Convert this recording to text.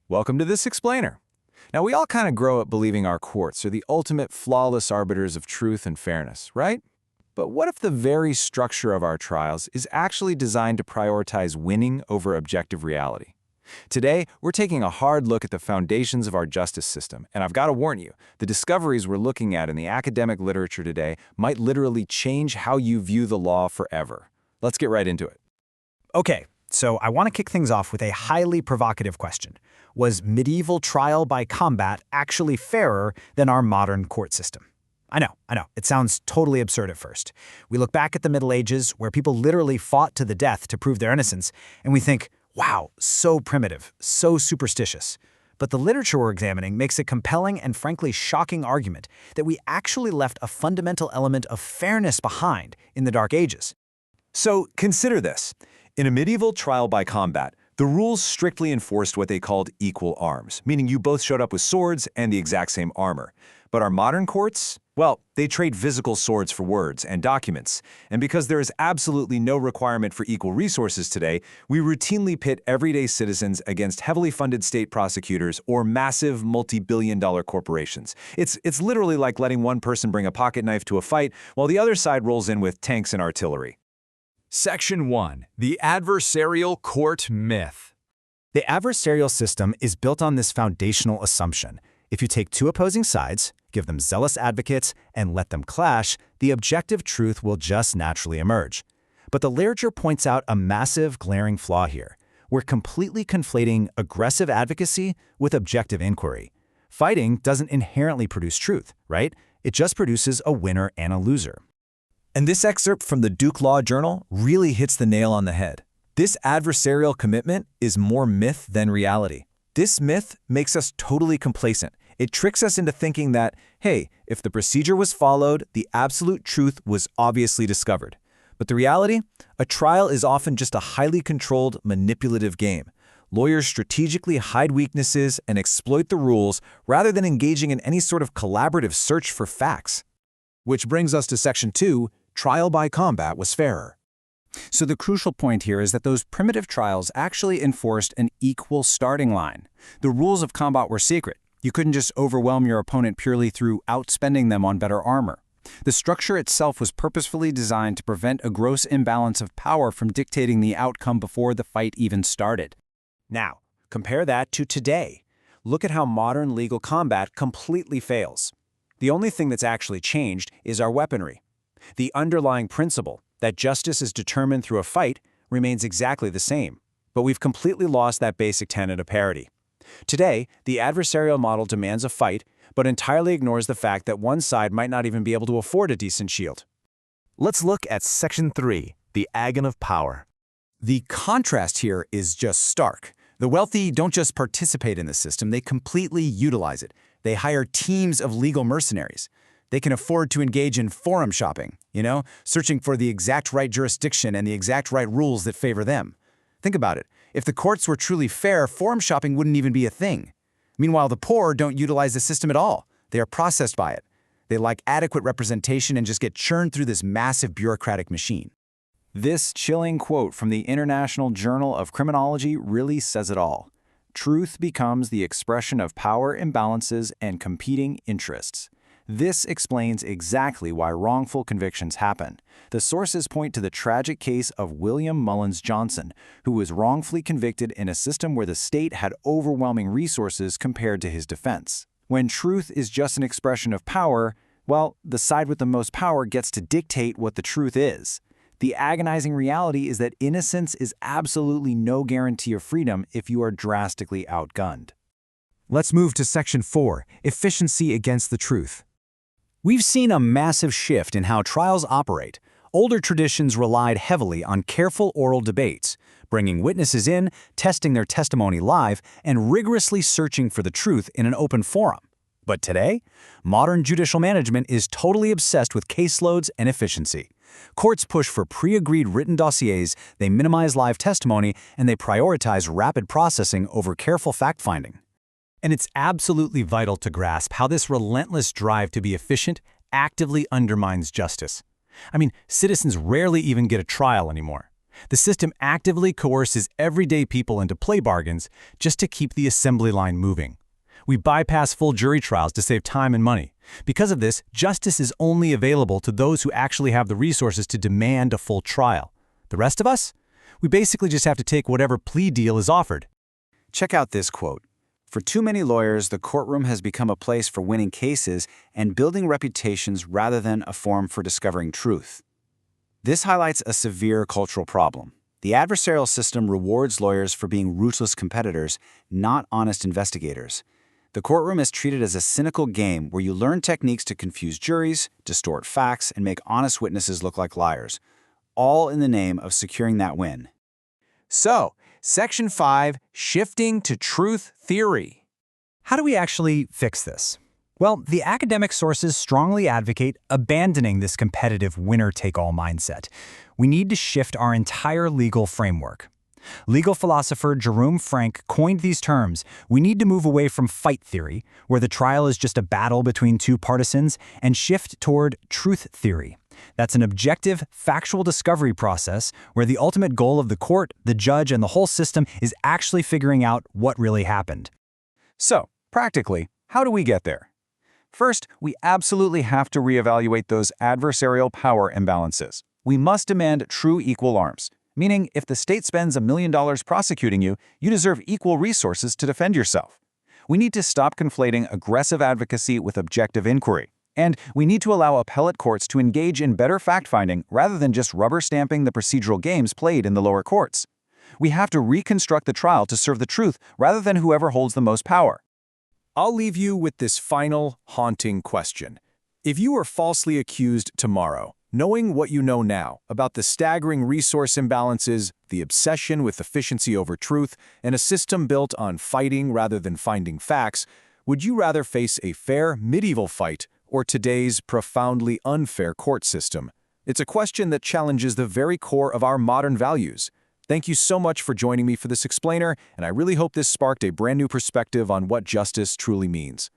Welcome to this explainer. Now, we all kind of grow up believing our courts are the ultimate flawless arbiters of truth and fairness, right? But what if the very structure of our trials is actually designed to prioritize winning over objective reality? Today, we're taking a hard look at the foundations of our justice system, and I've got to warn you, the discoveries we're looking at in the academic literature today might literally change how you view the law forever. Let's get right into it. Okay, so I want to kick things off with a highly provocative question. Was medieval trial by combat actually fairer than our modern court system? I know, it sounds totally absurd at first. We look back at the Middle Ages, where people literally fought to the death to prove their innocence, and we think, wow, so primitive, so superstitious. But the literature we're examining makes a compelling and frankly shocking argument that we actually left a fundamental element of fairness behind in the Dark Ages. So consider this. In a medieval trial by combat, the rules strictly enforced what they called equal arms, meaning you both showed up with swords and the exact same armor. But our modern courts, well, they trade physical swords for words and documents. And because there is absolutely no requirement for equal resources today, we routinely pit everyday citizens against heavily funded state prosecutors or massive multi-billion-dollar corporations. It's literally like letting one person bring a pocket knife to a fight while the other side rolls in with tanks and artillery. Section 1. The Adversarial Court Myth. The adversarial system is built on this foundational assumption. If you take two opposing sides, give them zealous advocates, and let them clash, the objective truth will just naturally emerge. But the literature points out a massive, glaring flaw here. We're completely conflating aggressive advocacy with objective inquiry. Fighting doesn't inherently produce truth, right? It just produces a winner and a loser. And this excerpt from the Duke Law Journal really hits the nail on the head. This adversarial commitment is more myth than reality. This myth makes us totally complacent. It tricks us into thinking that, hey, if the procedure was followed, the absolute truth was obviously discovered. But the reality? A trial is often just a highly controlled, manipulative game. Lawyers strategically hide weaknesses and exploit the rules rather than engaging in any sort of collaborative search for facts. Which brings us to Section 2, Trial by combat was fairer. So the crucial point here is that those primitive trials actually enforced an equal starting line. The rules of combat were secret. You couldn't just overwhelm your opponent purely through outspending them on better armor. The structure itself was purposefully designed to prevent a gross imbalance of power from dictating the outcome before the fight even started. Now, compare that to today. Look at how modern legal combat completely fails. The only thing that's actually changed is our weaponry. The underlying principle, that justice is determined through a fight, remains exactly the same. But we've completely lost that basic tenet of parity. Today, the adversarial model demands a fight, but entirely ignores the fact that one side might not even be able to afford a decent shield. Let's look at Section 3, the agon of power. The contrast here is just stark. The wealthy don't just participate in the system, they completely utilize it. They hire teams of legal mercenaries. They can afford to engage in forum shopping, searching for the exact right jurisdiction and the exact right rules that favor them. Think about it. If the courts were truly fair, forum shopping wouldn't even be a thing. Meanwhile, the poor don't utilize the system at all. They are processed by it. They lack adequate representation and just get churned through this massive bureaucratic machine. This chilling quote from the International Journal of Criminology really says it all. Truth becomes the expression of power imbalances and competing interests. This explains exactly why wrongful convictions happen. The sources point to the tragic case of William Mullins Johnson, who was wrongfully convicted in a system where the state had overwhelming resources compared to his defense. When truth is just an expression of power, well, the side with the most power gets to dictate what the truth is. The agonizing reality is that innocence is absolutely no guarantee of freedom if you are drastically outgunned. Let's move to Section 4, Efficiency against the truth. We've seen a massive shift in how trials operate. Older traditions relied heavily on careful oral debates, bringing witnesses in, testing their testimony live, and rigorously searching for the truth in an open forum. But today, modern judicial management is totally obsessed with caseloads and efficiency. Courts push for pre-agreed written dossiers, they minimize live testimony, and they prioritize rapid processing over careful fact-finding. And it's absolutely vital to grasp how this relentless drive to be efficient actively undermines justice. I mean, citizens rarely even get a trial anymore. The system actively coerces everyday people into play bargains just to keep the assembly line moving. We bypass full jury trials to save time and money. Because of this, justice is only available to those who actually have the resources to demand a full trial. The rest of us? We basically just have to take whatever plea deal is offered. Check out this quote. For too many lawyers, the courtroom has become a place for winning cases and building reputations rather than a forum for discovering truth. This highlights a severe cultural problem. The adversarial system rewards lawyers for being ruthless competitors, not honest investigators. The courtroom is treated as a cynical game where you learn techniques to confuse juries, distort facts, and make honest witnesses look like liars, all in the name of securing that win. So, Section 5, Shifting to Truth Theory. How do we actually fix this? Well, the academic sources strongly advocate abandoning this competitive winner-take-all mindset. We need to shift our entire legal framework. Legal philosopher Jerome Frank coined these terms. We need to move away from fight theory, where the trial is just a battle between two partisans, and shift toward truth theory. That's an objective, factual discovery process where the ultimate goal of the court, the judge, and the whole system is actually figuring out what really happened. So, practically, how do we get there? First, we absolutely have to reevaluate those adversarial power imbalances. We must demand true equal arms, meaning if the state spends $1 million prosecuting you, you deserve equal resources to defend yourself. We need to stop conflating aggressive advocacy with objective inquiry. And we need to allow appellate courts to engage in better fact-finding rather than just rubber-stamping the procedural games played in the lower courts. We have to reconstruct the trial to serve the truth rather than whoever holds the most power. I'll leave you with this final, haunting question. If you were falsely accused tomorrow, knowing what you know now about the staggering resource imbalances, the obsession with efficiency over truth, and a system built on fighting rather than finding facts, would you rather face a fair medieval fight or today's profoundly unfair court system? It's a question that challenges the very core of our modern values. Thank you so much for joining me for this explainer, and I really hope this sparked a brand new perspective on what justice truly means.